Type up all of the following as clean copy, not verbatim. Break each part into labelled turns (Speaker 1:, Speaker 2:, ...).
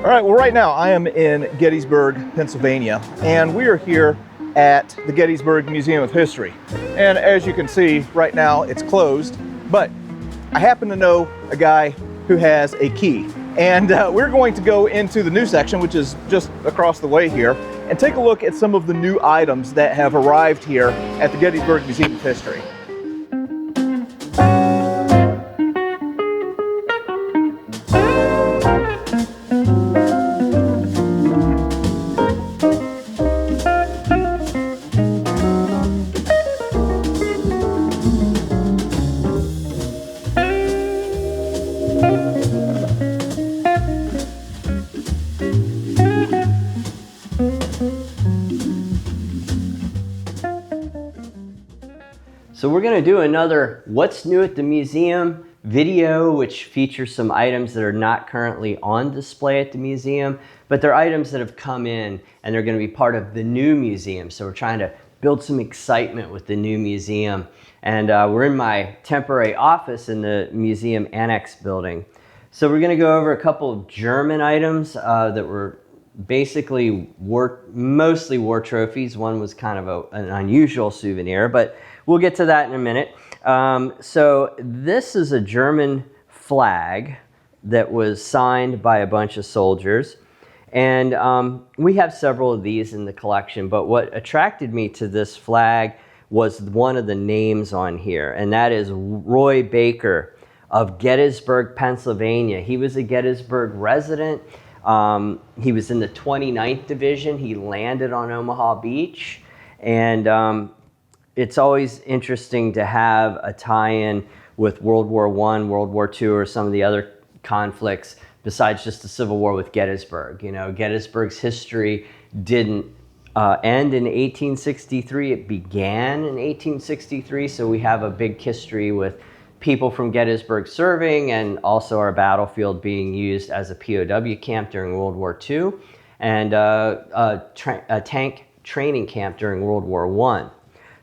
Speaker 1: All right, well right now I am in Gettysburg, Pennsylvania, and we are here at the Gettysburg Museum of History. And as you can see right now it's closed, but I happen to know a guy who has a key. And we're going to go into the new section, which is just across the way here, and take a look at some of the new items that have arrived here at the Gettysburg Museum of History.
Speaker 2: So we're going to do another What's New at the Museum video, which features some items that are not currently on display at the museum, but they're items that have come in and they're going to be part of the new museum. So we're trying to build some excitement with the new museum. And we're in my temporary office in the museum annex building. So we're going to go over a couple of German items that were basically mostly war trophies. One was kind of an unusual souvenir, but we'll get to that in a minute. So this is a German flag that was signed by a bunch of soldiers. And we have several of these in the collection, but what attracted me to this flag was one of the names on here, and that is Roy Baker of Gettysburg, Pennsylvania. He was a Gettysburg resident. He was in the 29th Division. He landed on Omaha Beach. And it's always interesting to have a tie-in with World War I, World War II, or some of the other conflicts besides just the Civil War with Gettysburg. You know, Gettysburg's history didn't end in 1863. It began in 1863, so we have a big history with people from Gettysburg serving, and also our battlefield being used as a POW camp during World War II, and a tank training camp during World War I.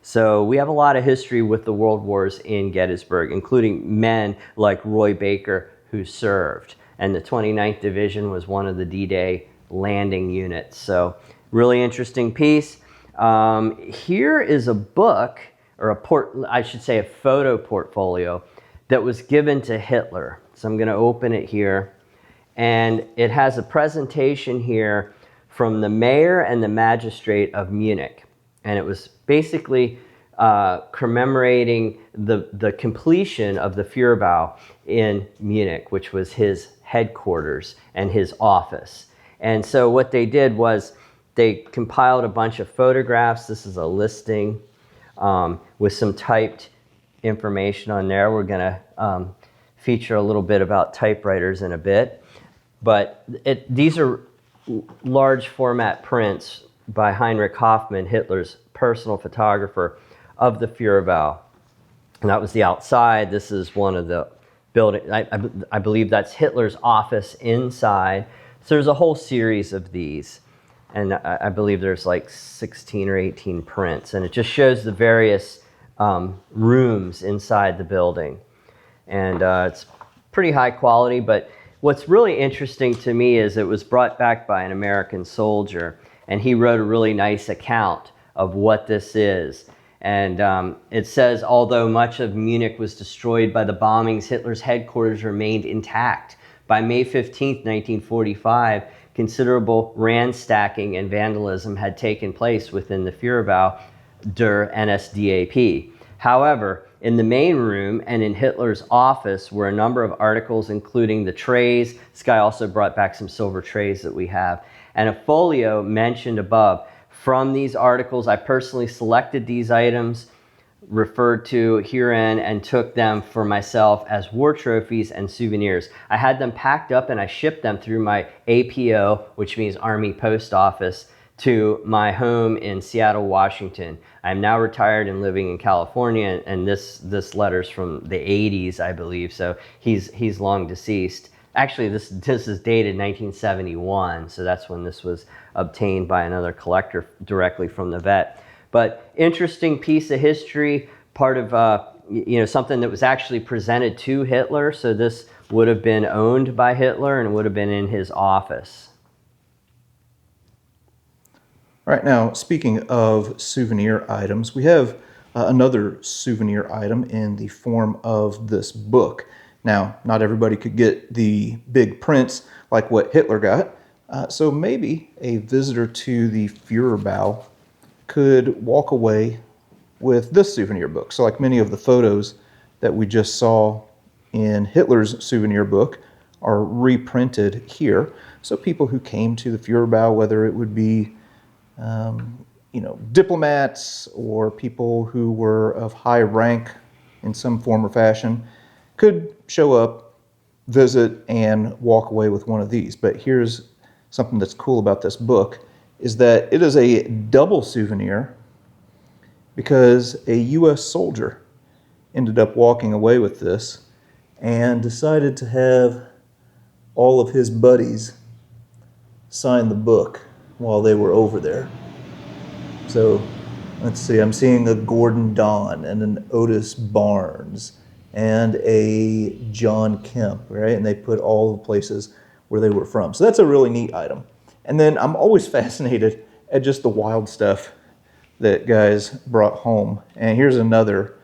Speaker 2: So we have a lot of history with the World Wars in Gettysburg, including men like Roy Baker who served. And the 29th Division was one of the D-Day landing units. So really interesting piece. Here is a book, or I should say a photo portfolio that was given to Hitler. So I'm going to open it here. And it has a presentation here from the mayor and the magistrate of Munich. And it was basically commemorating the completion of the Führerbau in Munich, which was his headquarters and his office. And so what they did was they compiled a bunch of photographs. This is a listing with some typed information on there. We're going to feature a little bit about typewriters in a bit. But these are large format prints by Heinrich Hoffmann, Hitler's personal photographer of the Führerbau. And that was the outside. This is one of the buildings. I believe that's Hitler's office inside. So there's a whole series of these. And I believe there's like 16 or 18 prints. And it just shows the various rooms inside the building. And it's pretty high quality. But what's really interesting to me is it was brought back by an American soldier. And he wrote a really nice account of what this is. And it says, although much of Munich was destroyed by the bombings, Hitler's headquarters remained intact. By May 15, 1945, considerable ransacking and vandalism had taken place within the Führerbau der NSDAP. However, in the main room and in Hitler's office were a number of articles, including the trays. This guy also brought back some silver trays that we have, and a folio mentioned above. From these articles, I personally selected these items referred to herein and took them for myself as war trophies and souvenirs. I had them packed up and I shipped them through my APO, which means Army Post Office, to my home in Seattle, Washington. I'm now retired and living in California, and this letter's from the 80s, I believe, so he's long deceased. Actually, this is dated 1971, so that's when this was obtained by another collector directly from the vet. But interesting piece of history, part of you know, something that was actually presented to Hitler. So this would have been owned by Hitler and would have been in his office.
Speaker 1: Right now, speaking of souvenir items, we have another souvenir item in the form of this book. Now, not everybody could get the big prints like what Hitler got, so maybe a visitor to the Führerbau could walk away with this souvenir book. So like many of the photos that we just saw in Hitler's souvenir book are reprinted here. So people who came to the Führerbau, whether it would be you know, diplomats or people who were of high rank in some form or fashion, could show up, visit, and walk away with one of these. But here's something that's cool about this book, is that it is a double souvenir because a U.S. soldier ended up walking away with this and decided to have all of his buddies sign the book while they were over there. So let's see, I'm seeing a Gordon Don and an Otis Barnes and a John Kemp, right? And they put all the places where they were from. So that's a really neat item. And then I'm always fascinated at just the wild stuff that guys brought home. And here's another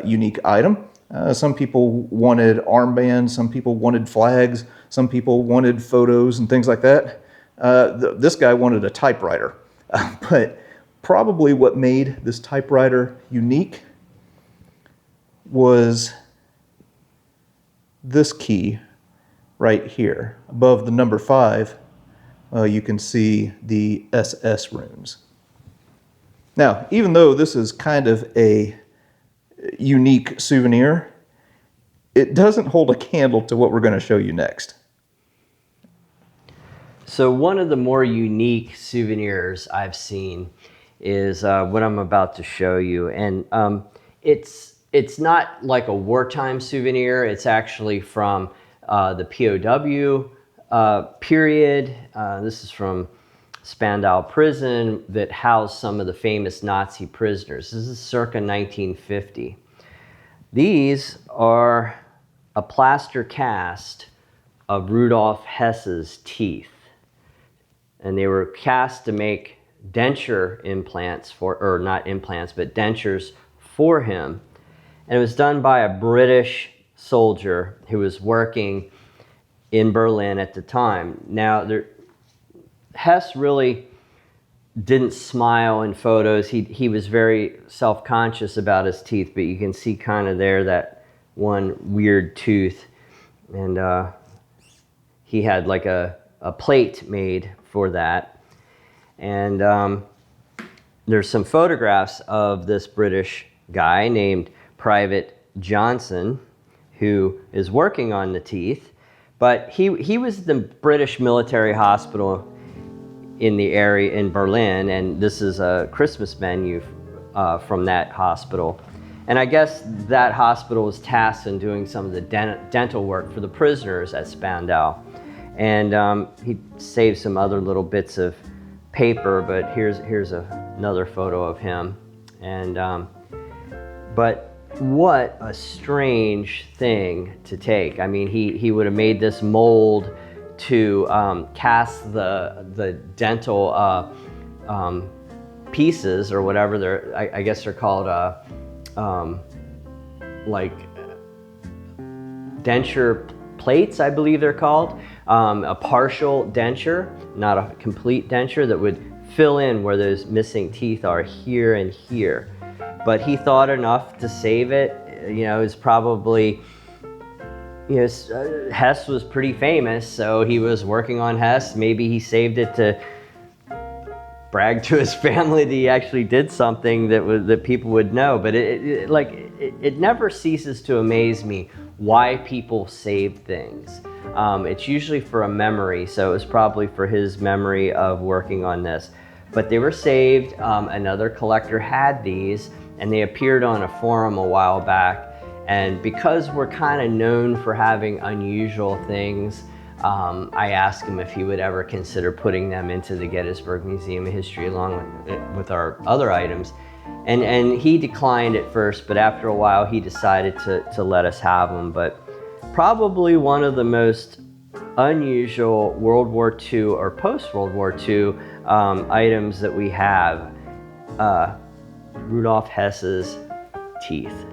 Speaker 1: unique item. Some people wanted armbands, some people wanted flags, some people wanted photos and things like that. This guy wanted a typewriter. But probably what made this typewriter unique was this key right here. Above the number 5, you can see the SS runes. Now, even though this is kind of a unique souvenir, it doesn't hold a candle to what we're going to show you next.
Speaker 2: So one of the more unique souvenirs I've seen is what I'm about to show you. And it's not like a wartime souvenir. It's actually from the POW period. This is from Spandau prison that housed some of the famous Nazi prisoners. This is circa 1950. These are a plaster cast of Rudolf Hess's teeth. And they were cast to make denture implants for, or not implants, but dentures for him. And it was done by a British soldier who was working in Berlin at the time. Now, Hess really didn't smile in photos. He was very self-conscious about his teeth, but you can see kind of there that one weird tooth. And he had like a plate made for that. And there's some photographs of this British guy named Private Johnson who is working on the teeth. But he was at the British military hospital in the area in Berlin, and this is a Christmas menu from that hospital. And I guess that hospital was tasked in doing some of the dental work for the prisoners at Spandau. And he saved some other little bits of paper, but here's another photo of him. And but what a strange thing to take. I mean, he would have made this mold to cast the dental pieces or whatever I guess they're called like denture plates, I believe they're called. A partial denture, not a complete denture, that would fill in where those missing teeth are here and here. But he thought enough to save it. You know, it's probably, you know, Hess was pretty famous, so he was working on Hess. Maybe he saved it to brag to his family that he actually did something that people would know. But it never ceases to amaze me why people save things. It's usually for a memory, so it was probably for his memory of working on this. But they were saved. Another collector had these, and they appeared on a forum a while back. And because we're kind of known for having unusual things, I asked him if he would ever consider putting them into the Gettysburg Museum of History along with our other items. And he declined at first, but after a while he decided to let us have them. But probably one of the most unusual World War II or post-World War II items that we have, Rudolf Hess's teeth.